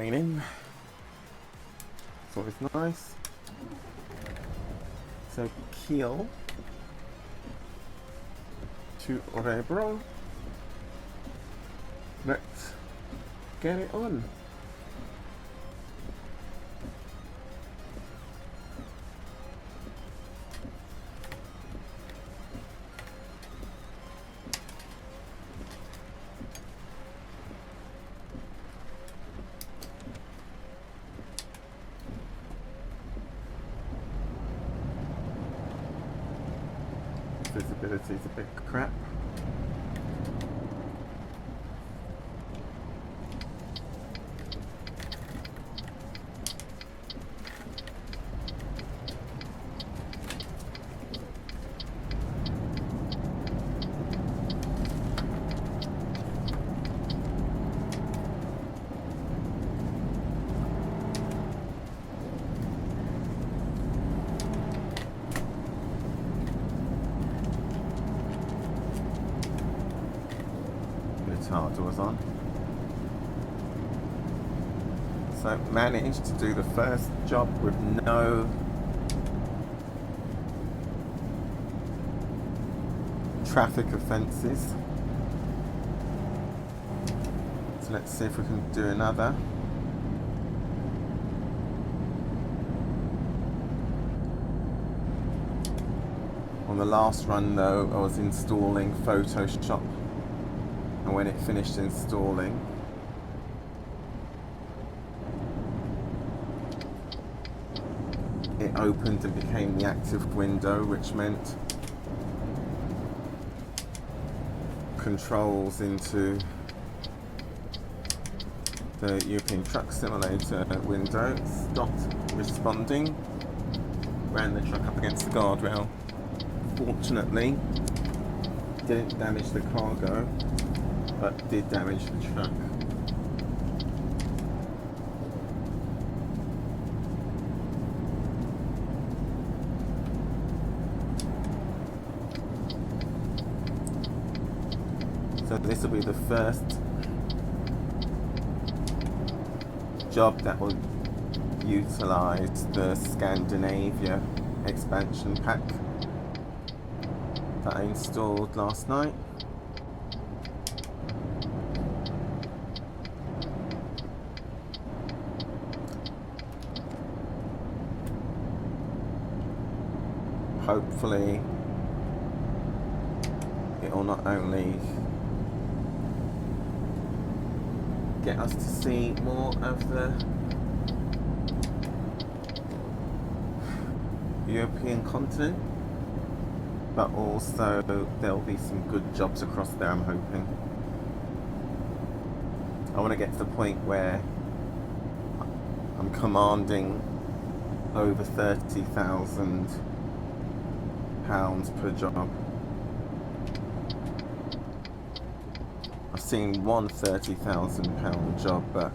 raining. It's always nice. So Kiel-Orebro. Let's get it on. Visibility is a bit crap. Doors on. So managed to do the first job with no traffic offences. So let's see if we can do another. On the last run though, I was installing Photoshop. And when it finished installing, it opened and became the active window, which meant controls into the European Truck Simulator window stopped responding, ran the truck up against the guardrail. Fortunately, didn't damage the cargo, but did damage the truck. So this will be the first job that will utilize the Scandinavia expansion pack that I installed last night. Hopefully it will not only get us to see more of the European continent, but also there'll be some good jobs across there, I'm hoping. I want to get to the point where I'm commanding over £30,000 per job. I've seen one £30,000 job, but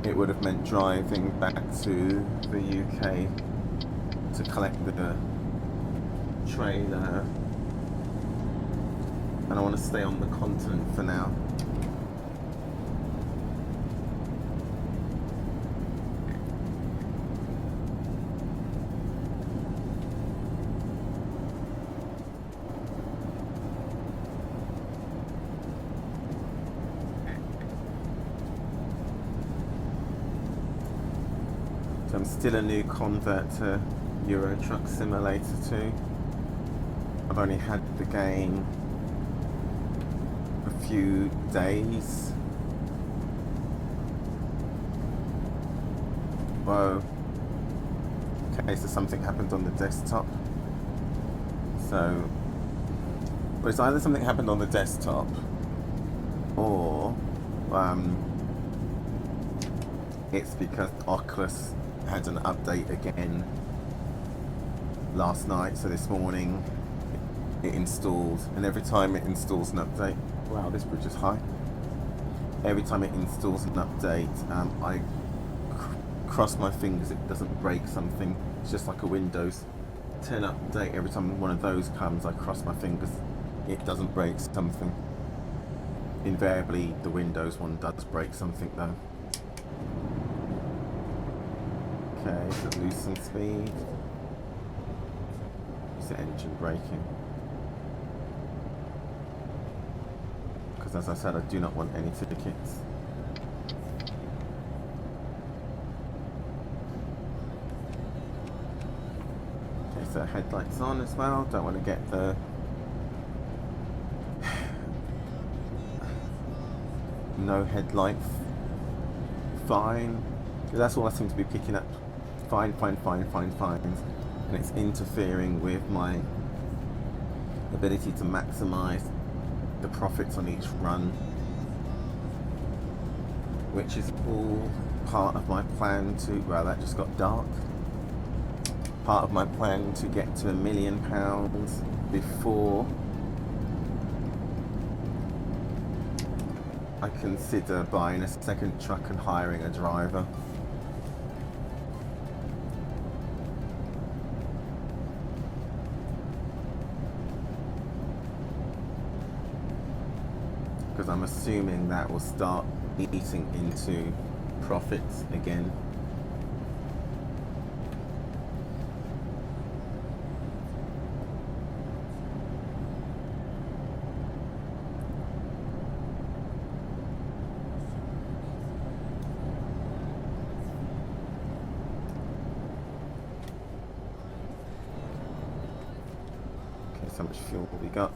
it would have meant driving back to the UK to collect the trailer, and I want to stay on the continent for now. So I'm still a new convert to Euro Truck Simulator 2. I've only had the game a few days. Whoa. Okay, so something happened on the desktop. So, well, it's either something happened on the desktop or it's because Oculus had an update again last night, so this morning it installed, and every time it installs an update, wow, this bridge is high. Every time it installs an update, I cross my fingers it doesn't break something. It's just like a Windows 10 update. Every time one of those comes, I cross my fingers it doesn't break something. invariably the Windows one does break something though. Okay, so lose some speed. Is the engine braking? Because as I said, I do not want any tickets. Okay, so headlights on as well. Don't want to get the no headlight fine, because that's all I seem to be picking up. Fine, and it's interfering with my ability to maximize the profits on each run, which is all part of my plan to, well, that just got dark, part of my plan to get to £1 million before I consider buying a second truck and hiring a driver. Because I'm assuming that will start eating into profits again. Okay, so much fuel we got.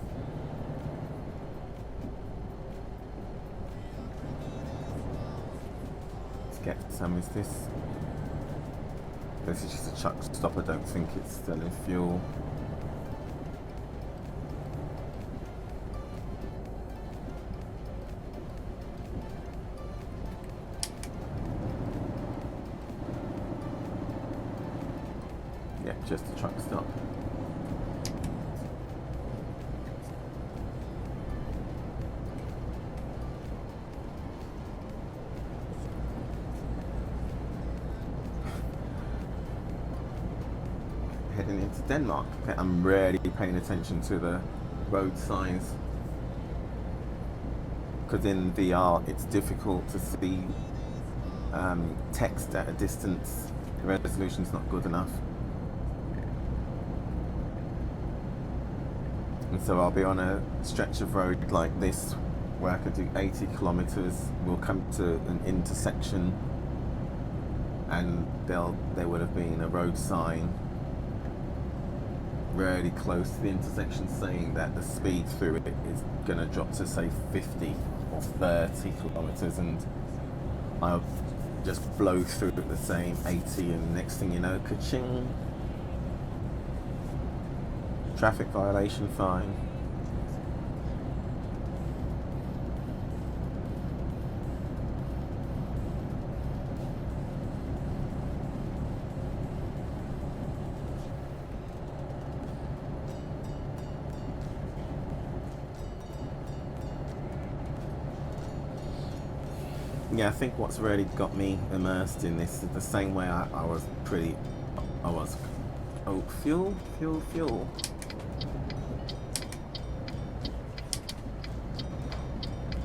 Get some. Is this is just a truck stop. I don't think it's still in fuel. Yeah, just a truck stop. Heading into Denmark. Okay, I'm really paying attention to the road signs, because in VR it's difficult to see text at a distance. The resolution's not good enough, and so I'll be on a stretch of road like this where I could do 80 kilometers. We'll come to an intersection and there would have been a road sign really close to the intersection saying that the speed through it is going to drop to say 50 or 30 kilometers, and I'll just blow through at the same 80, and next thing you know, ka-ching, traffic violation fine. Yeah, I think what's really got me immersed in this is the same way I was oh, fuel.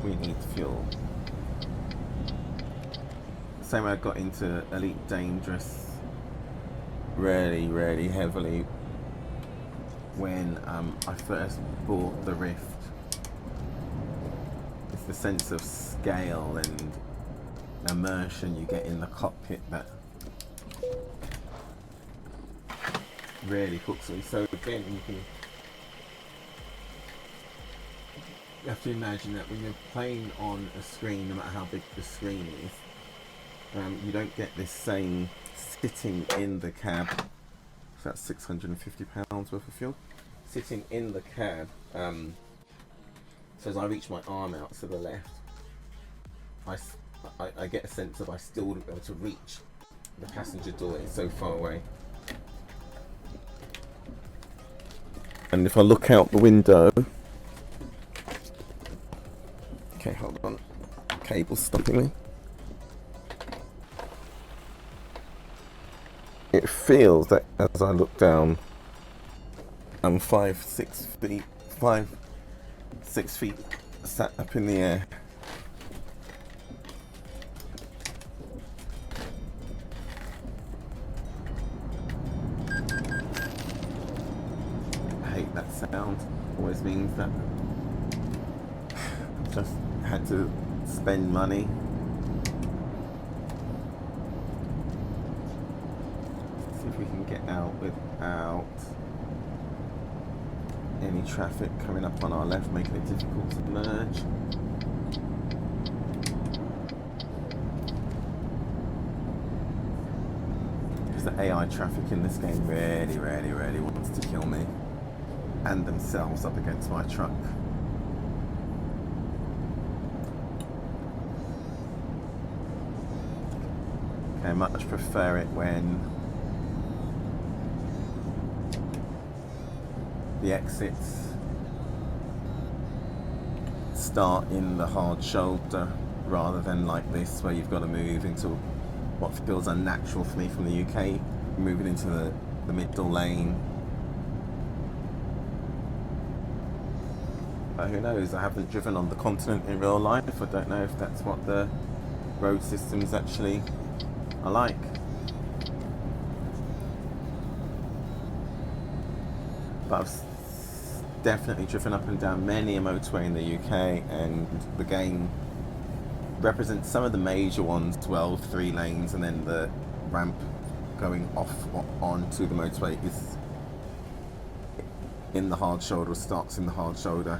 We need fuel. Same way I got into Elite Dangerous really heavily when I first bought the Rift. It's the sense of scale and immersion you get in the cockpit that really hooks me. So again, you have to imagine that when you're playing on a screen, no matter how big the screen is, you don't get this same sitting in the cab. So that's £650 worth of fuel. Sitting in the cab, so as I reach my arm out to the left, I get a sense of I still wouldn't be able to reach the passenger door. It's so far away. And if I look out the window, okay, hold on, cable's stopping me. It feels that as I look down, I'm 6 feet sat up in the air. I hate that sound. Always means that I've just had to spend money. See if we can get out without any traffic coming up on our left, making it difficult to merge. Because the AI traffic in this game really wants to kill me and themselves up against my truck. Okay, I much prefer it when the exits start in the hard shoulder rather than like this where you've got to move into what feels unnatural for me from the UK, moving into the middle lane. But who knows, I haven't driven on the continent in real life. I don't know if that's what the road systems actually are like. But I've definitely driven up and down many a motorway in the UK, and the game represents some of the major ones, 12, 3 lanes, and then the ramp going off onto the motorway is in the hard shoulder, starts in the hard shoulder,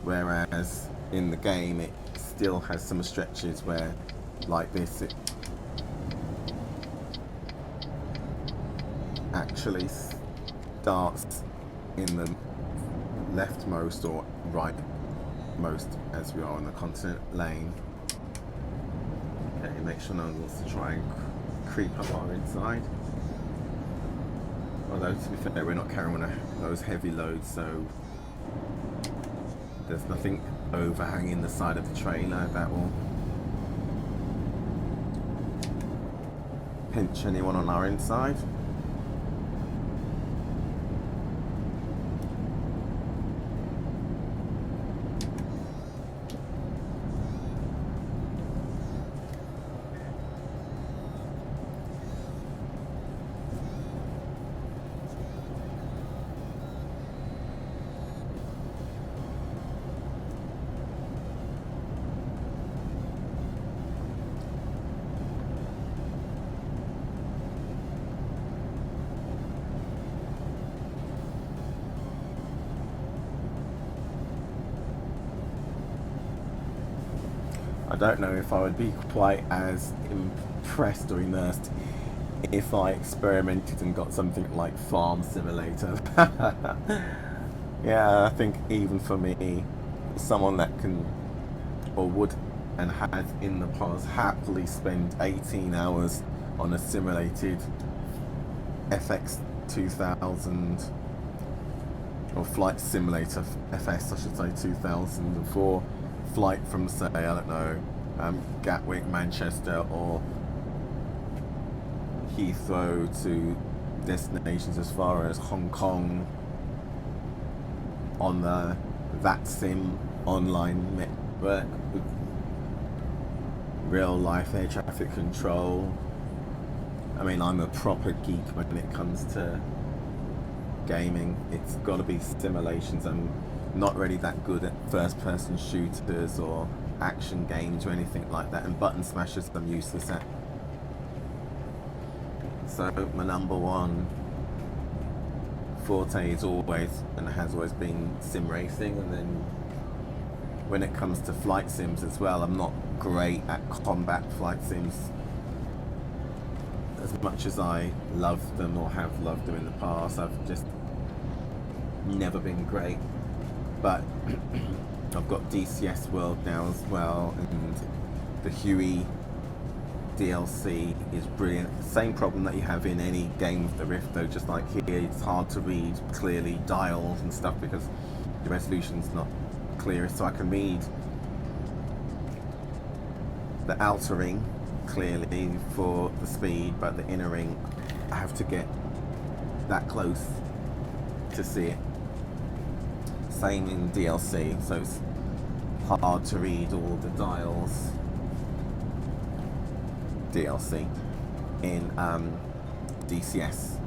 whereas in the game it still has some stretches where, like this, it actually starts in the leftmost or rightmost, as we are on the continent lane. Okay, make sure no one wants to try and creep up our inside. Although, to be fair, we're not carrying those heavy loads, so there's nothing overhanging the side of the trailer that will pinch anyone on our inside. I don't know if I would be quite as impressed or immersed if I experimented and got something like Farm Simulator. Yeah, I think even for me, someone that can or would and has in the past happily spend 18 hours on a simulated FX 2000 or Flight Simulator FS, I should say, 2004 flight from, say, I don't know, Gatwick, Manchester, or Heathrow to destinations as far as Hong Kong on the VATSIM online network with real life air traffic control. I mean, I'm a proper geek when it comes to gaming. It's got to be simulations. I'm not really that good at first person shooters or action games or anything like that, and button smashers I'm useless at. So my number one forte is always and has always been sim racing, and then when it comes to flight sims as well, I'm not great at combat flight sims. As much as I love them or have loved them in the past, I've just never been great. But I've got DCS World now as well, and the Huey DLC is brilliant. Same problem that you have in any game with the Rift, though, just like here, it's hard to read clearly dials and stuff because the resolution's not clear. So I can read the outer ring clearly for the speed, but the inner ring I have to get that close to see it. Same in DLC, so hard to read all the dials DLC in DCS.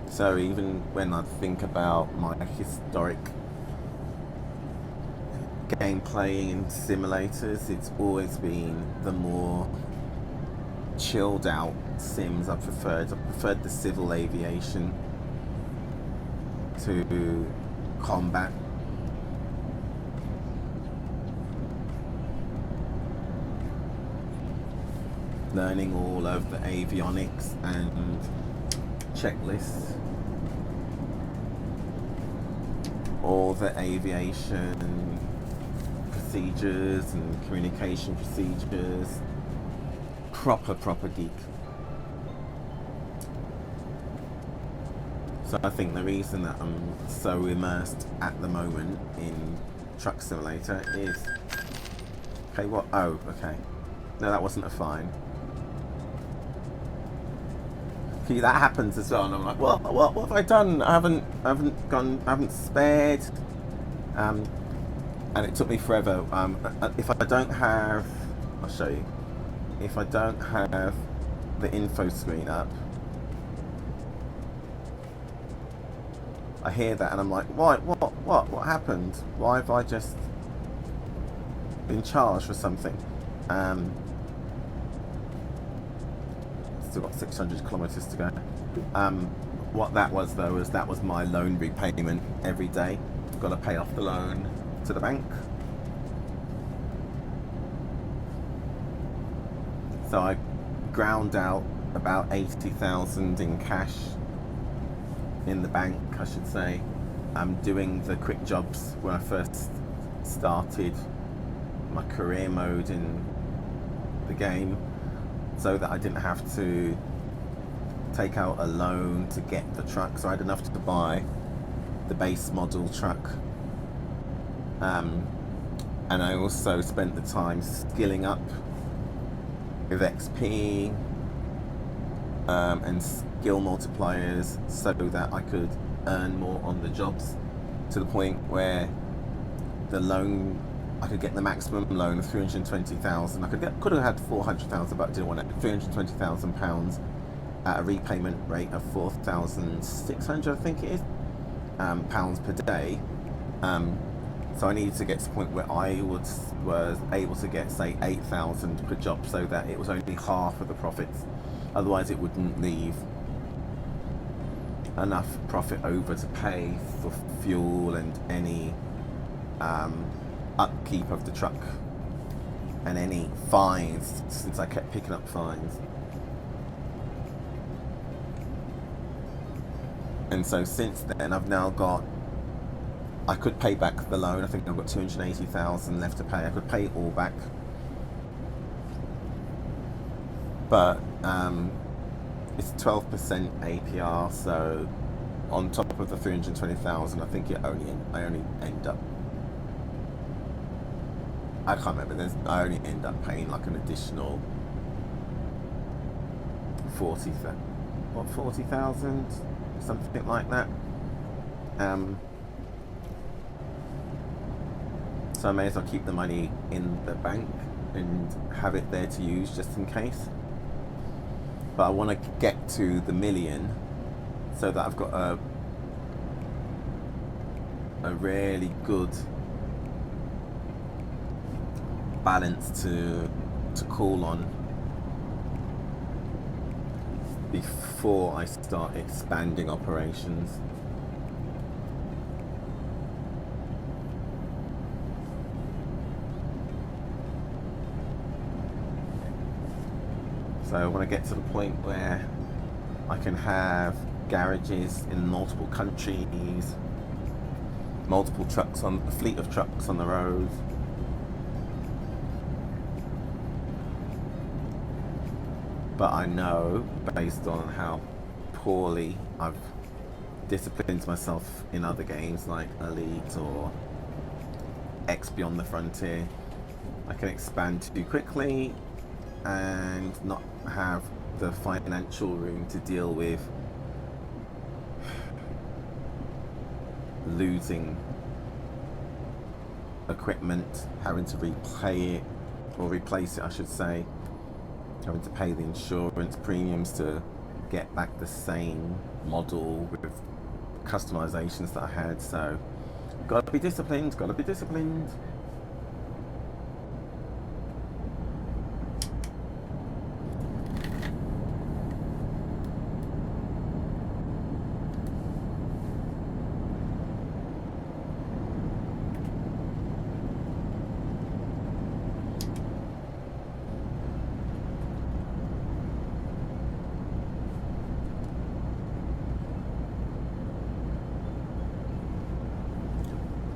So even when I think about my historic gameplay in simulators, it's always been the more chilled out sims I preferred. I preferred the civil aviation to combat. Learning all of the avionics and checklists, all the aviation procedures and communication procedures. Proper geek. So I think the reason that I'm so immersed at the moment in Truck Simulator is... Okay, what? Oh, okay. No, that wasn't a fine. See, that happens as well, and I'm like, what have I done? I haven't spared. And it took me forever. If I don't have... I'll show you. If I don't have the info screen up, I hear that and I'm like, what happened? Why have I just been charged for something? Still got 600 kilometers to go. What that was though is that was my loan repayment every day. Got to pay off the loan to the bank. So I ground out about 80,000 in cash in the bank, I should say. I'm doing the quick jobs when I first started my career mode in the game, so that I didn't have to take out a loan to get the truck. So I had enough to buy the base model truck. And I also spent the time skilling up with XP and skill multipliers so that I could earn more on the jobs, to the point where the loan, I could get the maximum loan of 320,000. Could have had 400,000, but I didn't want it. 320,000 pounds at a repayment rate of 4,600, I think it is, pounds per day. So I needed to get to the point where I was able to get, say, 8,000 per job, so that it was only half of the profits. Otherwise, it wouldn't leave enough profit over to pay for fuel and any upkeep of the truck and any fines, since I kept picking up fines. And so since then, I've now got, I could pay back the loan. I think I've got 280,000 left to pay. I could pay it all back, but it's 12% APR. So on top of the 320,000, I think I only end up, I can't remember. I only end up paying like an additional 40,000, something like that. So I may as well keep the money in the bank and have it there to use just in case. But I want to get to the million so that I've got a really good balance to call on before I start expanding operations. So I want to get to the point where I can have garages in multiple countries, multiple trucks on a fleet of trucks on the road. But I know, based on how poorly I've disciplined myself in other games like Elite or X Beyond the Frontier, I can expand too quickly and not have the financial room to deal with losing equipment, having to replay it, or replace it I should say, having to pay the insurance premiums to get back the same model with customizations that I had. So gotta be disciplined, gotta be disciplined.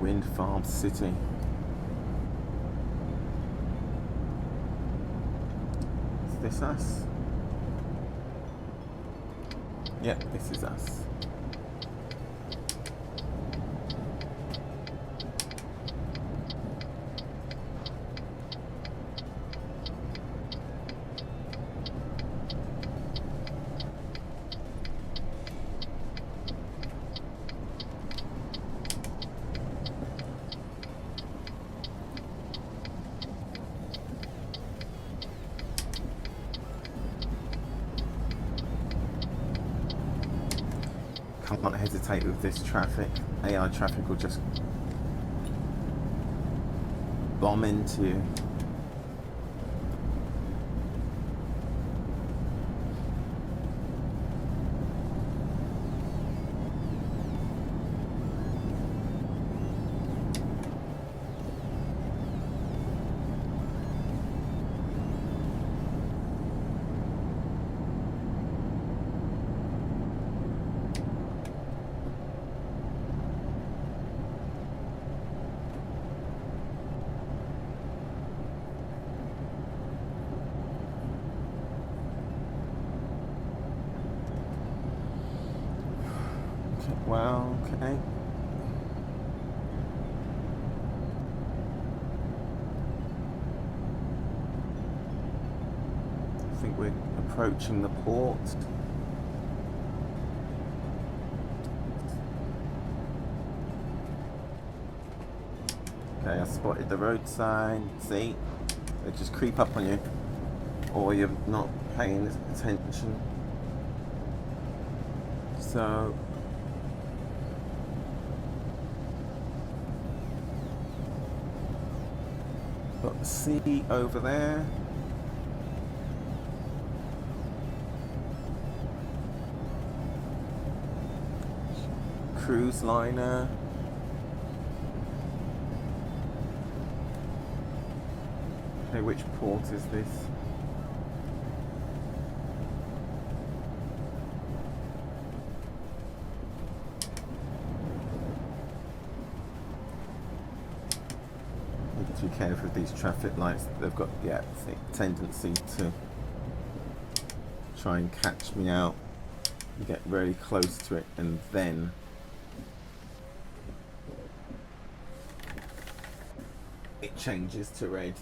Wind Farm City. Is this us? Yep, this is us. Can't hesitate with this traffic. AI traffic will just bomb into you. Well, okay. I think we're approaching the port. Okay, I spotted the road sign. See? They just creep up on you, or you're not paying attention. So got the sea over there. Cruise liner. Okay, which port is this? Be careful with these traffic lights. They've got a tendency to try and catch me out. You get really close to it and then it changes to red.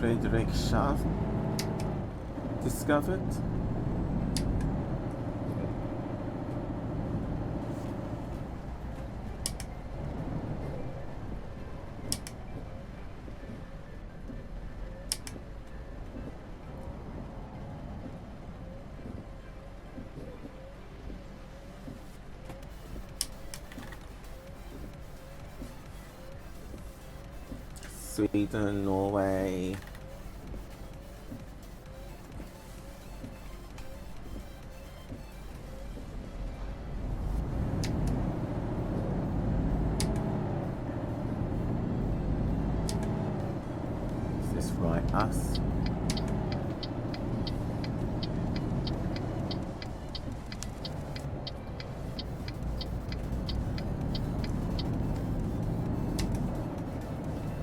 Friedrichshafen discovered. Sweden, Norway. Is this right? Us?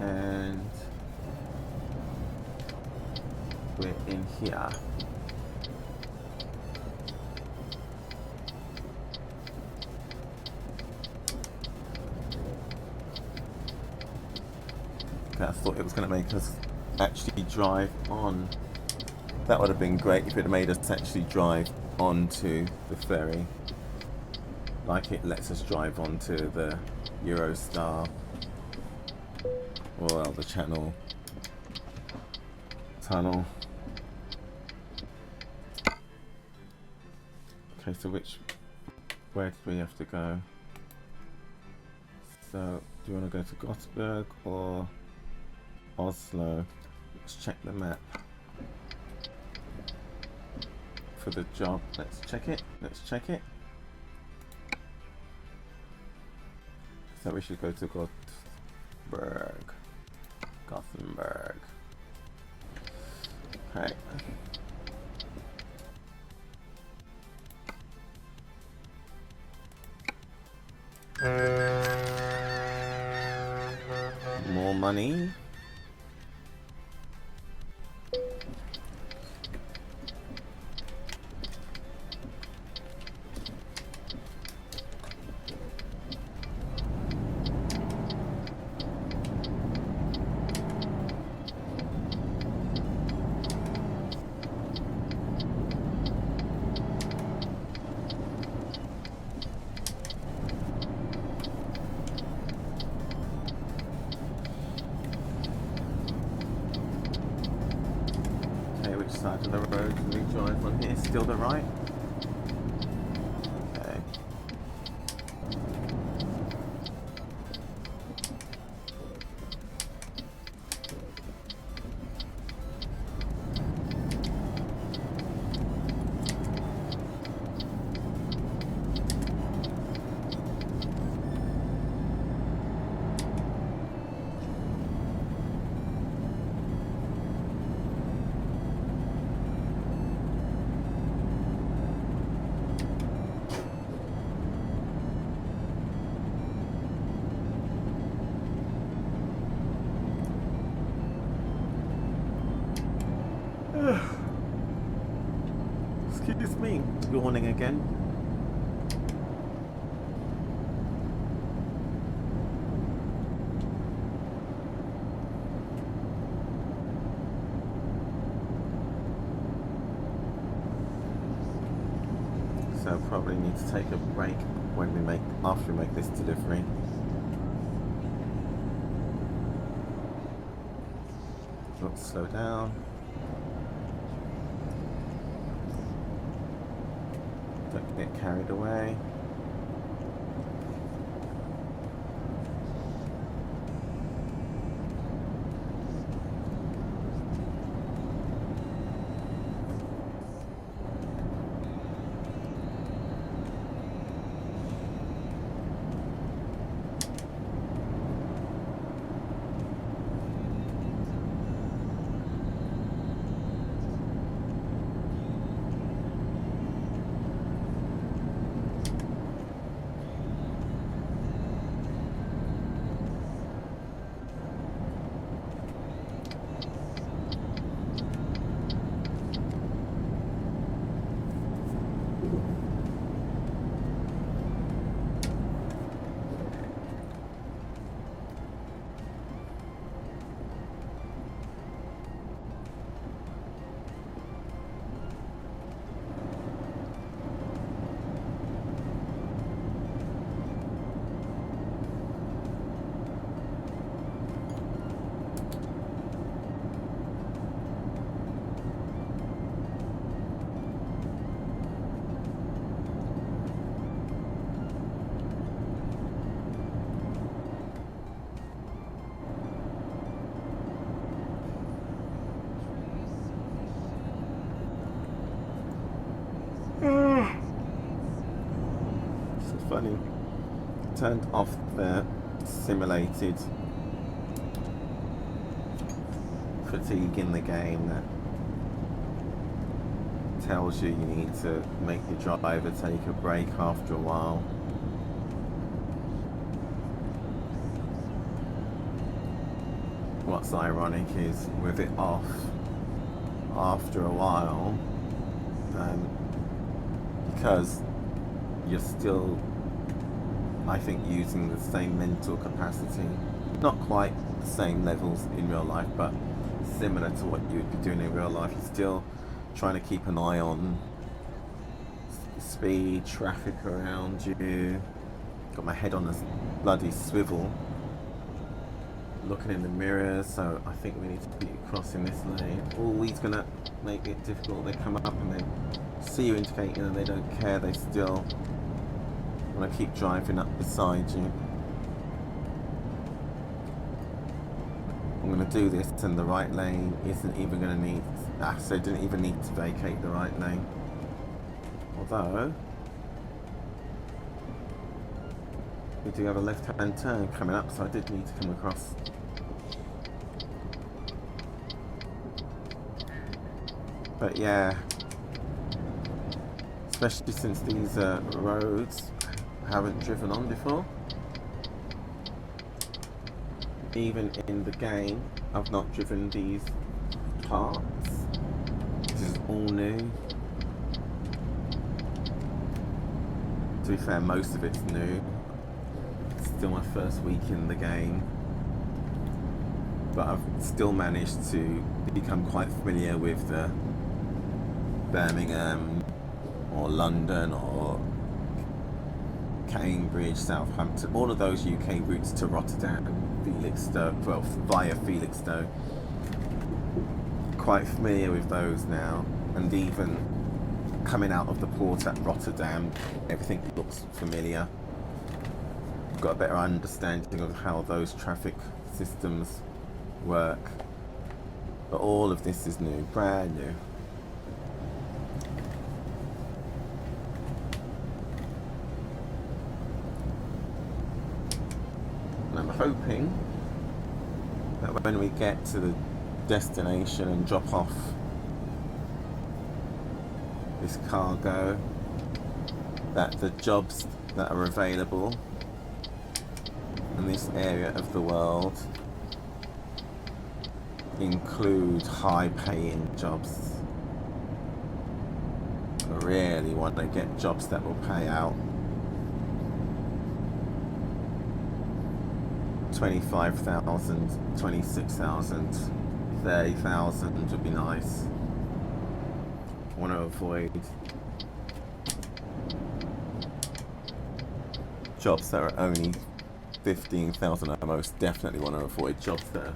And we're in here. Okay, I thought it was going to make us actually drive on. That would have been great if it had made us actually drive onto the ferry, like it lets us drive onto the Eurostar, or well, the Channel Tunnel. Okay, so where do we have to go? So, do you want to go to Gothenburg or Oslo? Let's check the map for the job. Let's check it. So we should go to Gothenburg. Okay. More money. Side of the road can we drive on here? Still the right? Okay. Excuse me, yawning again. So probably need to take a break after we make this delivery. Let's slow down. Don't get carried away. Funny. Turned off the simulated fatigue in the game that tells you need to make the driver take a break after a while. what's ironic is with it off after a while, because you're still, I think, using the same mental capacity, not quite the same levels in real life, but similar to what you would be doing in real life. You're still trying to keep an eye on speed, traffic around you. Got my head on a bloody swivel, looking in the mirror, so I think we need to be crossing this lane. Oh, he's gonna make it difficult. They come up and they see you indicating and they don't care. They still want to keep driving up beside you. I'm going to do this and the right lane isn't even going to need, so I didn't even need to vacate the right lane. Although we do have a left-hand turn coming up, so I did need to come across. But yeah, especially since these roads I haven't driven on before. Even in the game, I've not driven these parts. This is all new. To be fair, most of it's new. It's still my first week in the game, but I've still managed to become quite familiar with the Birmingham or London or Cambridge, Southampton, all of those UK routes to Rotterdam, Felixstowe, well, via Felixstowe. Quite familiar with those now, and even coming out of the port at Rotterdam, everything looks familiar. I've got a better understanding of how those traffic systems work. But all of this is new, brand new. And I'm hoping that when we get to the destination and drop off this cargo, that the jobs that are available in this area of the world include high-paying jobs. I really want to get jobs that will pay out 25,000, 26,000, 30,000 would be nice. I want to avoid jobs that are only 15,000. I most definitely want to avoid jobs that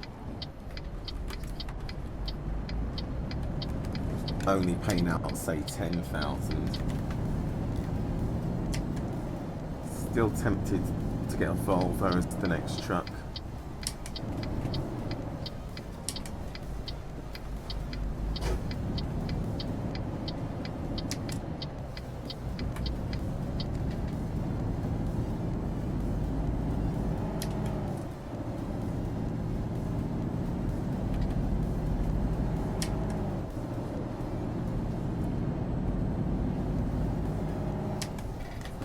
are only paying out, say, 10,000. Still tempted to get a Volvo as the next truck.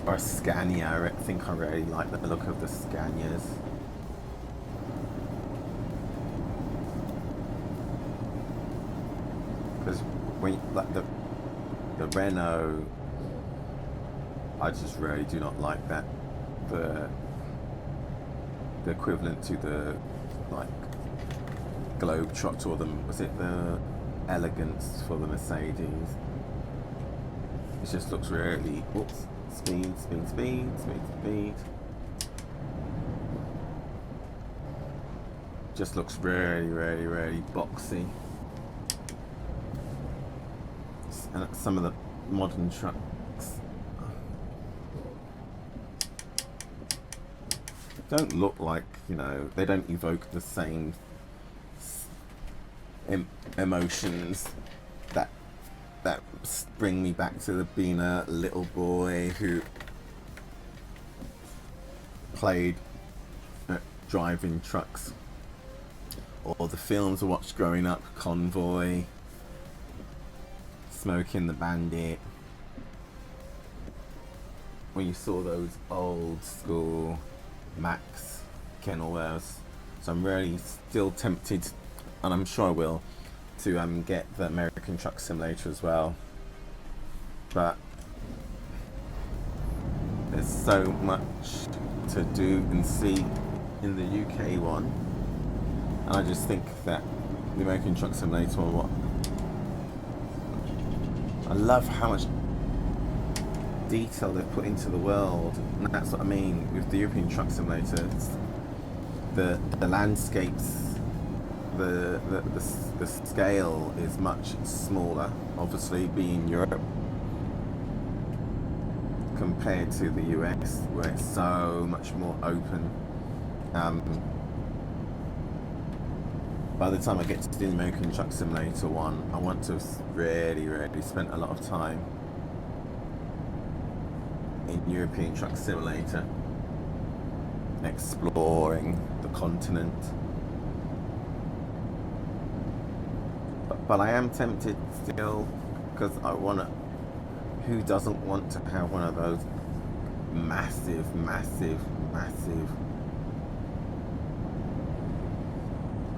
Or a Scania. I think I really like the look of the Scanias. Because when like the Renault, I just really do not like that. The equivalent to the like Globetrotter, or was it the Elegance for the Mercedes? It just looks really, whoops. Speed. Just looks really boxy. And some of the modern trucks don't look like, they don't evoke the same emotions that bring me back to being a little boy who played driving trucks, or the films I watched growing up, Convoy, Smoking the Bandit. When you saw those old school Max Kenilworths, So I'm really still tempted, and I'm sure I will, to get the American Truck Simulator as well. But there's so much to do and see in the UK one, and I just think that the American Truck Simulator one, I love how much detail they've put into the world, and that's what I mean with the European Truck Simulator. It's the landscapes, the scale is much smaller, obviously being Europe, compared to the US, where it's so much more open. By the time I get to the American Truck Simulator one, I want to have really spent a lot of time in European Truck Simulator, exploring the continent. But I am tempted still, because I want to. Who doesn't want to have one of those massive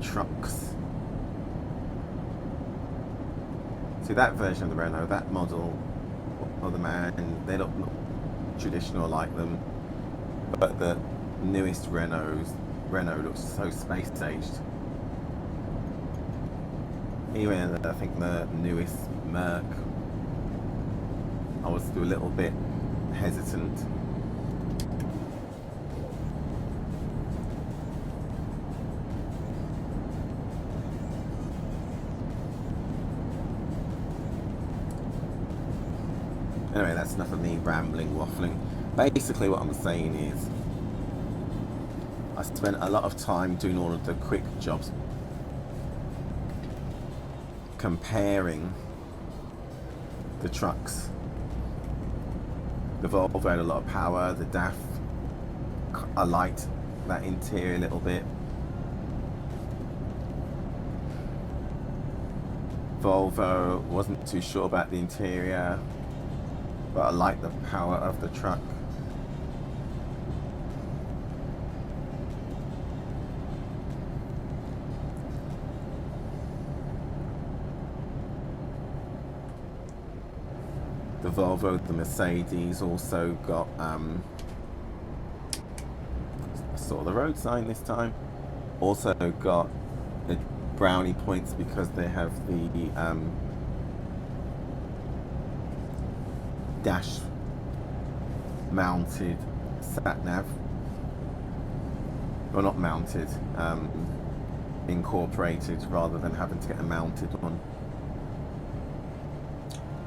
trucks? See, that version of the Renault, that model of the man, they look traditional like them, but the newest Renault looks so space aged. Even I think the newest Merc, I was still a little bit hesitant. Anyway, that's enough of me rambling, waffling. Basically what I'm saying is, I spent a lot of time doing all of the quick jobs, comparing the trucks. The Volvo had a lot of power, the DAF, I liked that interior a little bit. Volvo, wasn't too sure about the interior, but I liked the power of the truck. The Volvo, the Mercedes also got, I saw the road sign this time, also got the brownie points because they have the dash mounted sat nav, or not mounted, incorporated rather than having to get a mounted one.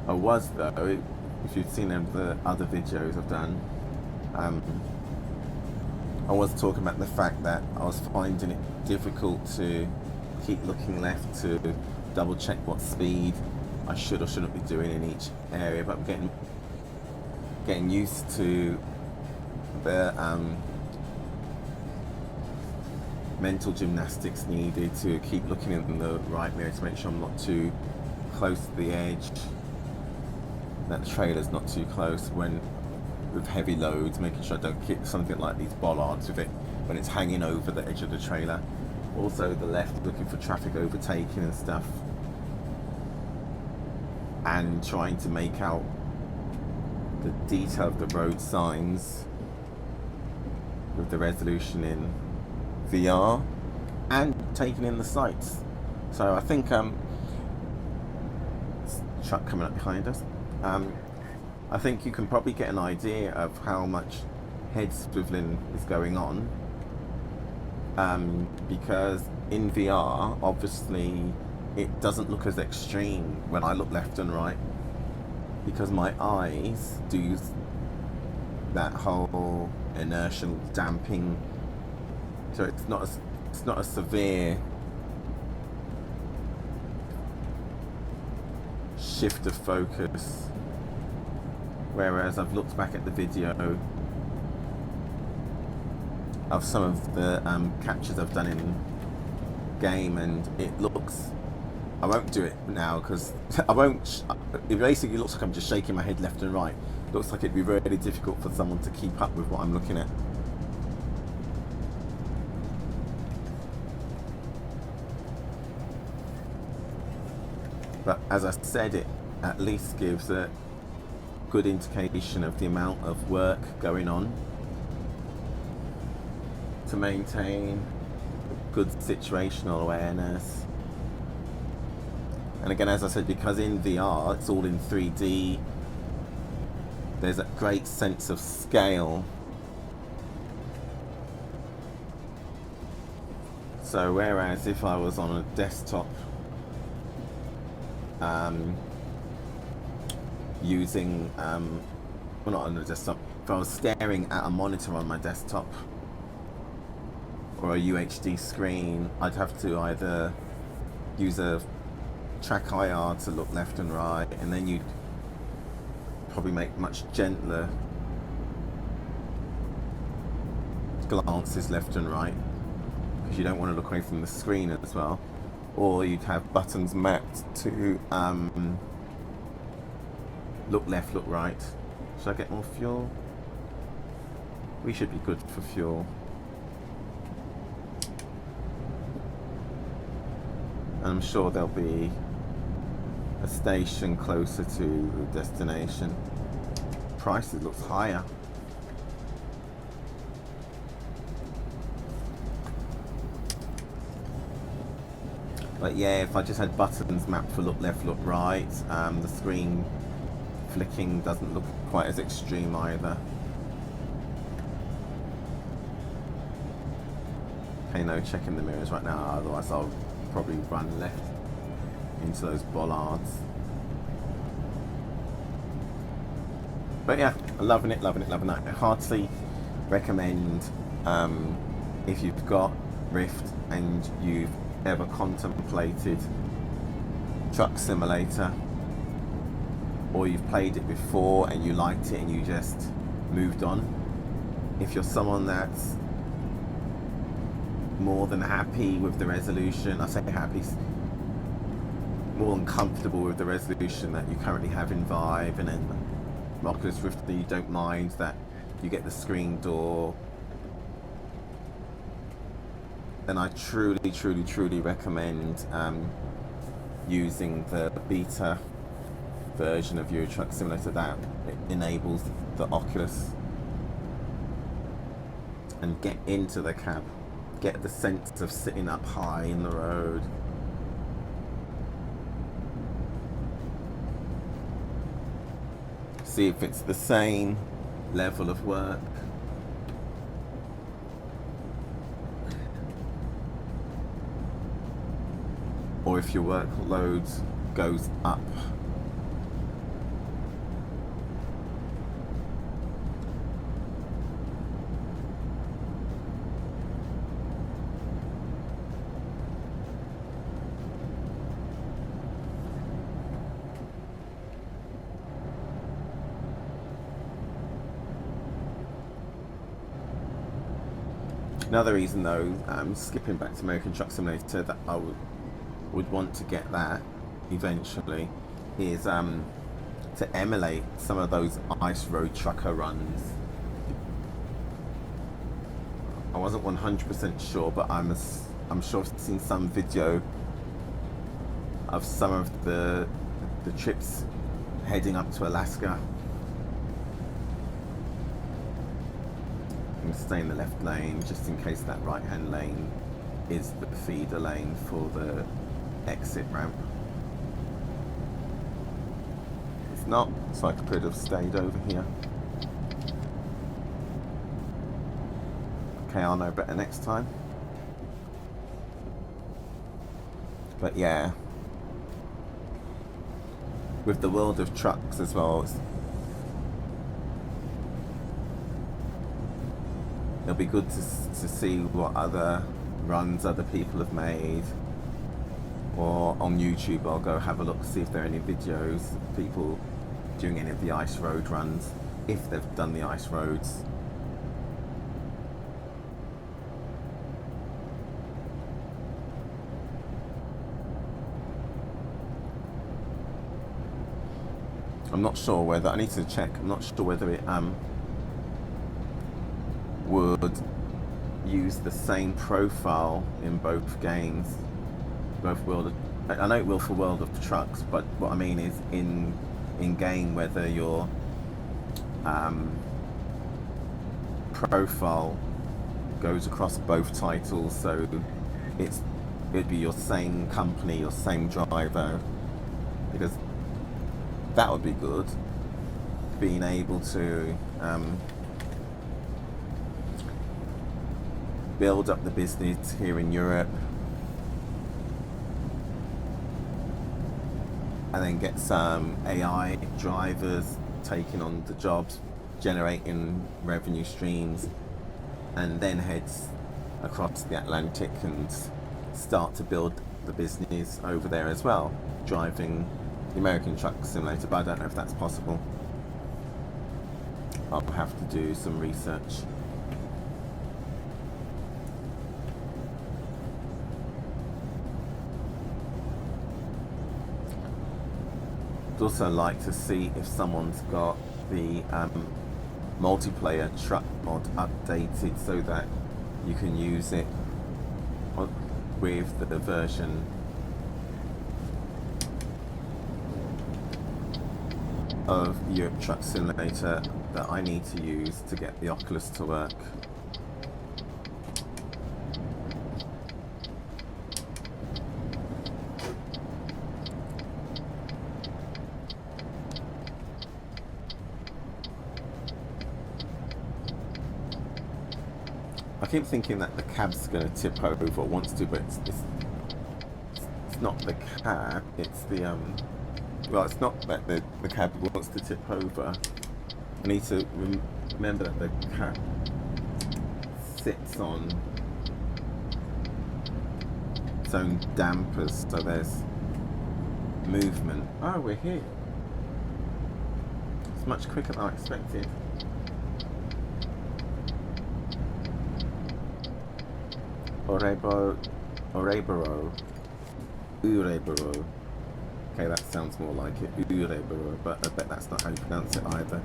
I was, though, if you've seen the other videos I've done, I was talking about the fact that I was finding it difficult to keep looking left to double check what speed I should or shouldn't be doing in each area, but I'm getting used to the mental gymnastics needed to keep looking in the right mirror to make sure I'm not too close to the edge, that the trailer's not too close when with heavy loads, making sure I don't hit something like these bollards with it when it's hanging over the edge of the trailer. Also the left, looking for traffic overtaking and stuff, and trying to make out the detail of the road signs with the resolution in VR and taking in the sights. So I think truck coming up behind us. I think you can probably get an idea of how much head swiveling is going on, because in VR, obviously, it doesn't look as extreme when I look left and right, because my eyes do that whole inertial damping, so it's not a severe shift of focus. Whereas I've looked back at the video of some of the captures I've done in game, and it looks, I won't do it now because I won't, it basically looks like I'm just shaking my head left and right. It looks like it'd be really difficult for someone to keep up with what I'm looking at. But as I said, it at least gives a good indication of the amount of work going on to maintain good situational awareness. And again, as I said, because in VR it's all in 3D, there's a great sense of scale. So whereas if I was on a desktop using, well, not on a desktop, if I was staring at a monitor on my desktop or a UHD screen, I'd have to either use a track IR to look left and right, and then you'd probably make much gentler glances left and right because you don't want to look away from the screen as well. Or you'd have buttons mapped to look left, look right. Should I get more fuel? We should be good for fuel. And I'm sure there'll be a station closer to the destination. Prices looks higher. But yeah, if I just had buttons mapped for look left, look right, the screen flicking doesn't look quite as extreme either. Okay, no checking the mirrors right now, otherwise I'll probably run left into those bollards. But yeah, loving it. I heartily recommend, if you've got Rift and you've ever contemplated Truck Simulator, or you've played it before and you liked it and you just moved on. If you're someone that's more than happy with the resolution, I say happy, more than comfortable with the resolution that you currently have in Vive and in Oculus Rift, that you don't mind that you get the screen door, then I truly recommend using the beta version of Euro Truck Simulator that enables the Oculus, and get into the cab, get the sense of sitting up high in the road. See if it's the same level of work. Or if your workload goes up. Another reason though, skipping back to American Truck Simulator, that I would want to get that eventually is to emulate some of those ice road trucker runs. I wasn't 100% sure, but I'm sure I've seen some video of some of the trips heading up to Alaska. I'm gonna stay in the left lane just in case that right hand lane is the feeder lane for the exit ramp. It's not, so I could have stayed over here. Okay, I'll know better next time. But yeah, with the world of trucks as well, it'll be good to see what other runs other people have made, or on YouTube I'll go have a look, see if there are any videos of people doing any of the ice road runs, if they've done the ice roads. I'm not sure whether, I need to check, I'm not sure whether it would use the same profile in both games, both world I know it will for World of Trucks, but what I mean is in game, whether your profile goes across both titles, so it'd be your same company, your same driver, because that would be good. Being able to build up the business here in Europe, and then get some AI drivers taking on the jobs, generating revenue streams, and then heads across the Atlantic and start to build the business over there as well, driving the American Truck Simulator, but I don't know if that's possible. I'll have to do some research. I'd also like to see if someone's got the multiplayer truck mod updated so that you can use it with the version of Europe Truck Simulator that I need to use to get the Oculus to work. I keep thinking that the cab's going to tip over, or wants to, but it's not the cab, it's the well, it's not that the cab wants to tip over. I need to remember that the cab sits on its own dampers, so there's movement. Oh, we're here. It's much quicker than I expected. Orebro. Okay, that sounds more like it. Orebro, but I bet that's not how you pronounce it either.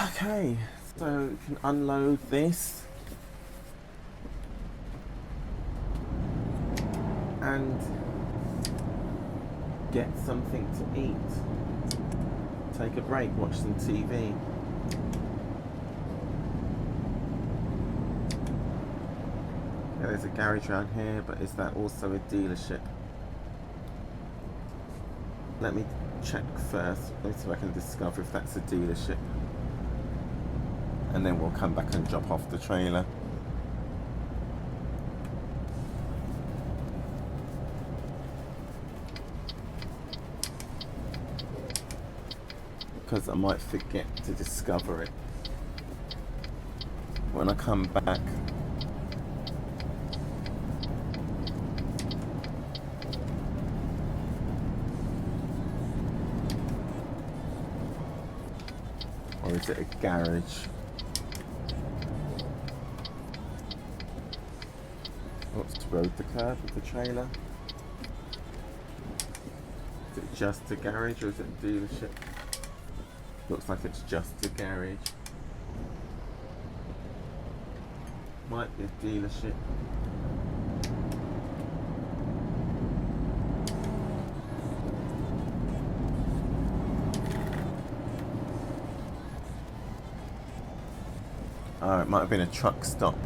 Okay, so you can unload this and get something to eat. Take a break, watch some TV. Yeah, there's a garage around here, but is that also a dealership? Let me check first. Let me see if I can discover if that's a dealership. And then we'll come back and drop off the trailer. Because I might forget to discover it when I come back. Or is it a garage? What's to road the curb with the trailer? Is it just a garage or is it a dealership? Looks like it's just a garage. Might be a dealership. Oh, it might have been a truck stop.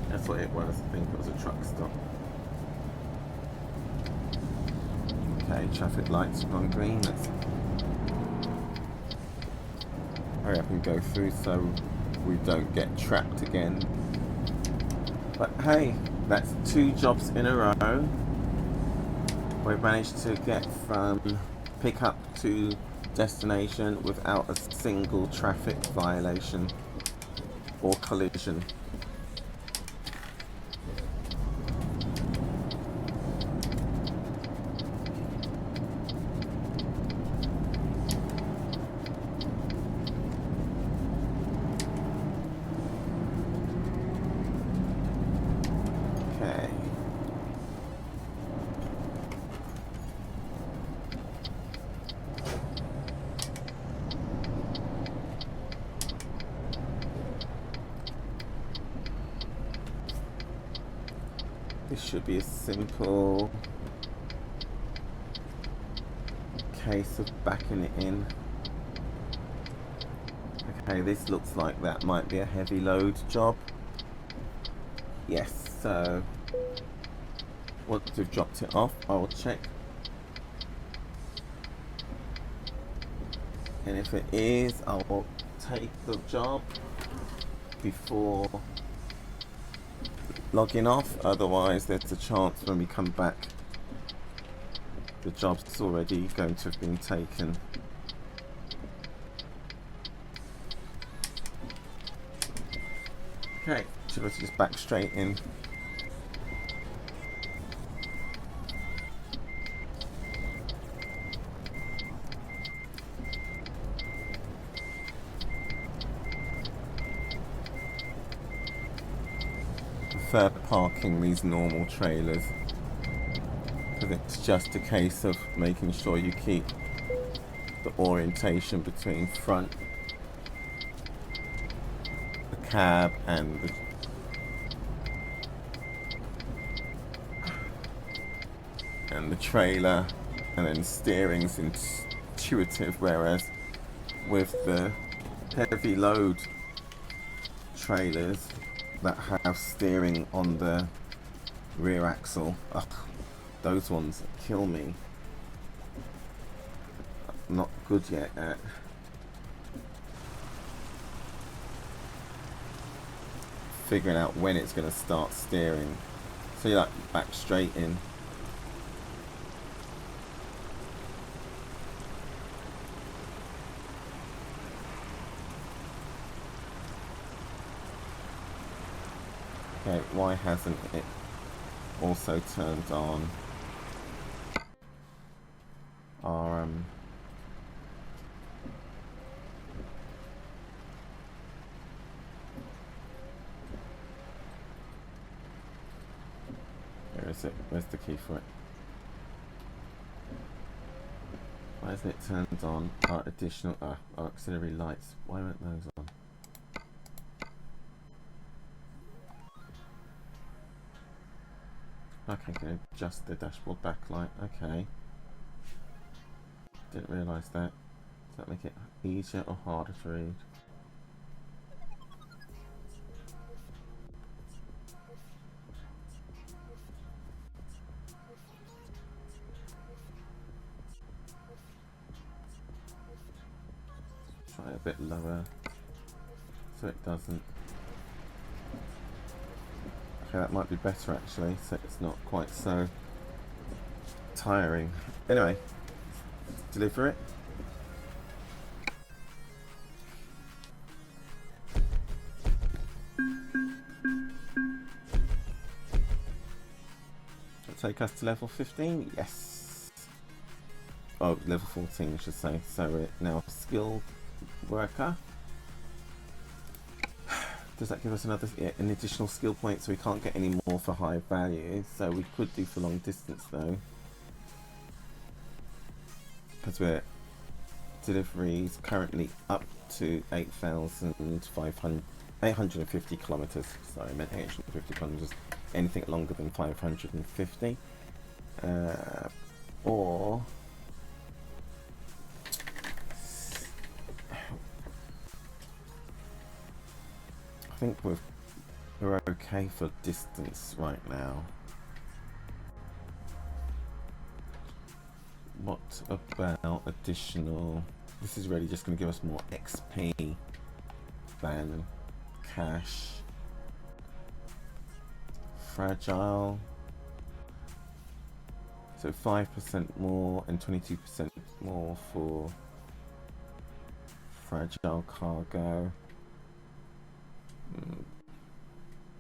That's what it was. I think it was a truck stop. Okay, traffic lights have gone green. Let's hurry up and go through so we don't get trapped again. But hey, that's 2 jobs in a row. We've managed to get from pickup to destination without a single traffic violation or collision. should be a simple case of backing it in. Okay, this looks like that might be a heavy load job. Yes, so once we've dropped it off, I will check. And if it is, I will take the job before logging off. Otherwise, there's a chance when we come back, the job's already going to have been taken. Okay, should I just back straight in? Prefer parking these normal trailers because it's just a case of making sure you keep the orientation between front, the cab, and the trailer, and then steering's intuitive, whereas with the heavy load trailers that have steering on the rear axle, ugh, those ones kill me. I'm not good yet at figuring out when it's going to start steering. So you like back straight in. Okay, why hasn't it also turned on our where is it? Where's the key for it? Why hasn't it turned on our additional our auxiliary lights? Why weren't those on? Okay, can adjust the dashboard backlight. Okay. Didn't realise that. Does that make it easier or harder to read? Try a bit lower so it doesn't. Okay, that might be better actually, so it's not quite so tiring. Anyway, deliver it. Take us to level 15? Yes. Oh, level 14 I should say. So we're now skilled worker. Does that give us another, an additional skill point, so we can't get any more for high value? So we could do for long distance though, because we're deliveries currently up to 850 kilometers. Sorry, I meant 850 kilometers. Anything longer than 550, or I think we're okay for distance right now. What about additional? This is really just going to give us more XP than cash. Fragile. So 5% more and 22% more for fragile cargo.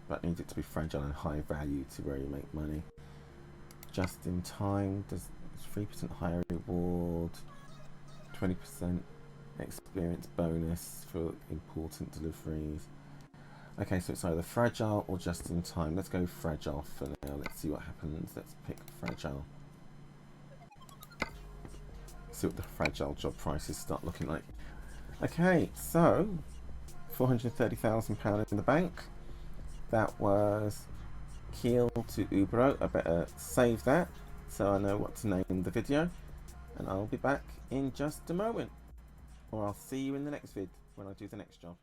That needs it to be fragile and high value to really make money. Just in time does 3% higher reward, 20% experience bonus for important deliveries. Okay, so it's either fragile or just in time. Let's go fragile for now. Let's see what happens. Let's pick fragile. See what the fragile job prices start looking like. Okay, so £430,000 in the bank. That was Kiel-Orebro. I better save that so I know what to name the video, and I'll be back in just a moment, or I'll see you in the next vid when I do the next job.